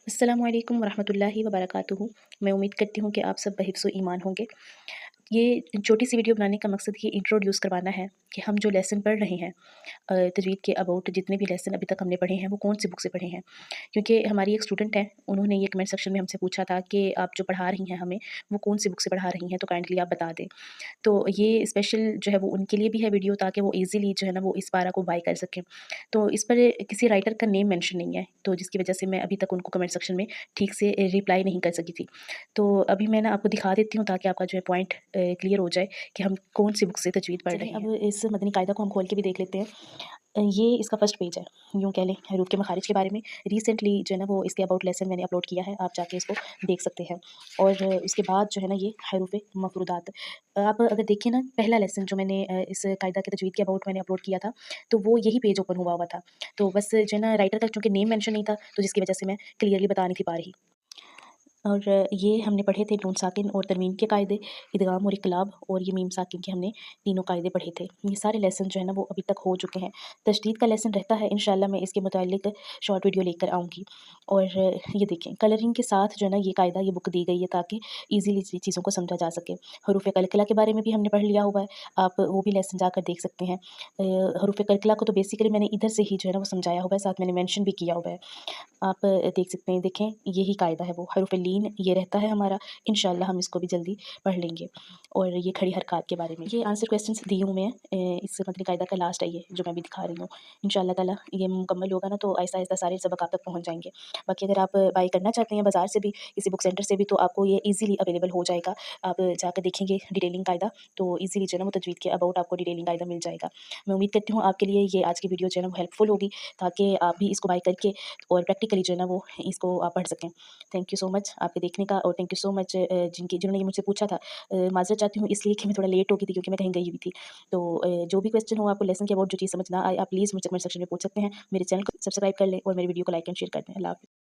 अस्सलामु अलैकुम वरहमतुल्लाहि वबरकातुहू। मैं उम्मीद करती हूँ कि आप सब बहिफ्ज़ व ईमान होंगे। ये छोटी सी वीडियो बनाने का मकसद ये इंट्रोड्यूस करवाना है कि हम जो लेसन पढ़ रहे हैं तजवीद के अबाउट जितने भी लेसन अभी तक हमने पढ़े हैं वो कौन सी बुक से पढ़े हैं। क्योंकि हमारी एक स्टूडेंट है, उन्होंने ये कमेंट सेक्शन में हमसे पूछा था कि आप जो पढ़ा रही हैं हमें वो कौन सी बुक से पढ़ा रही हैं, तो काइंडली आप बता दें। तो ये स्पेशल जो है वो उनके लिए भी है वीडियो, ताकि वो ईज़िली जो है ना वो इस पारा को बाय कर सकें। तो इस पर किसी राइटर का नेम मेंशन नहीं है, तो जिसकी वजह से मैं अभी तक उनको कमेंट सेक्शन में ठीक से रिप्लाई नहीं कर सकी थी। तो अभी मैं ना आपको दिखा देती हूँ ताकि आपका जो है पॉइंट क्लियर हो जाए कि हम कौन-सी बुक से तजवीद पढ़ रहे हैं। अब इस मदनी कायदा को हम खोल के भी देख लेते हैं। ये इसका फर्स्ट पेज है, यूँ कह लें हरूफ के मखारिज के बारे में। रिसेंटली जो है ना वो इसके अबाउट लेसन मैंने अपलोड किया है, आप जाके इसको देख सकते हैं। और उसके बाद जो है ना ये हरूफ मफरूदात। आप अगर देखिए ना पहला लेसन जो मैंने इस कायदा के तजवीद के अबाउट मैंने अपलोड किया था, तो वो यही पेज ओपन हुआ हुआ था। तो बस जो है ना राइटर का चूँकि नेम मेंशन नहीं था, तो जिसकी वजह से मैं क्लियरली बता नहीं थी पा रही। और ये हमने पढ़े थे नून साकिन और तरमीम के कायदे, इदगाम और इक़लाब, और ये मीम साकिन के हमने तीनों कायदे पढ़े थे। ये सारे लेसन जो है ना वो अभी तक हो चुके हैं। तशदीद का लेसन रहता है, इंशाअल्लाह मैं इसके मुतालिक शॉर्ट वीडियो लेकर आऊँगी। और ये देखें कलरिंग के साथ जो है ना ये कायदा ये बुक दी गई है ताकि ईज़िली चीज़ों को समझा जा सके। हरूफ कलकला के बारे में भी हमने पढ़ लिया हुआ है, आप वो भी लेसन जाकर देख सकते हैं। हरूफ कलकला को तो बेसिकली मैंने इधर से ही जो है ना वो समझाया हुआ है, साथ मैंने मेंशन भी किया हुआ है। आप देख सकते हैं, देखें यही कायदा है वो हरूफ लीन ये रहता है हमारा। इंशाअल्लाह हम इसको भी जल्दी पढ़ लेंगे। और ये खड़ी हरकत के बारे में ये आंसर क्वेश्चंस दिए हुए हैं। इस मदनी कायदा का लास्ट है ये जो मैं भी दिखा रही हूँ। इंशाअल्लाह ताला ये मुकम्मल होगा ना तो आहिस्ता-आहिस्ता सारे सबक आप तक पहुँच जाएँगे। बाकी अगर आप बाय करना चाहते हैं बाज़ार से भी, किसी बुक सेंटर से भी, तो आपको ये ईज़िली अवेलेबल हो जाएगा। आप जाकर देखेंगे डिटेलिंग कायदा, तो ईज़िली जो है ना वो तजवीद के अबाउट आपको डिटेलिंग कायदा मिल जाएगा। मैं उम्मीद करती हूँ आपके लिए ये आज की वीडियो जो है ना वो हेल्पफुल होगी, ताकि आप भी इसको बाय करके और प्रैक्टिकली जो है ना वो इसको आप पढ़ सकें। थैंक यू सो मच आपके देखने का, और थैंक यू सो मच जिन्होंने ये मुझसे पूछा था। माज़रत चाहती हूँ इसलिए कि मैं थोड़ा लेट हो गई थी क्योंकि मैं कहीं गई हुई थी। तो जो भी क्वेश्चन हो आपको लेसन के अबाउट जो चीज़ समझ ना आए, आप प्लीज़ मुझसे कमेंट सेक्शन में पूछ सकते हैं। मेरे चैनल को सब्सक्राइब कर लें और मेरी वीडियो को लाइक एंड शेयर कर दें। अल्लाह हाफ़िज़।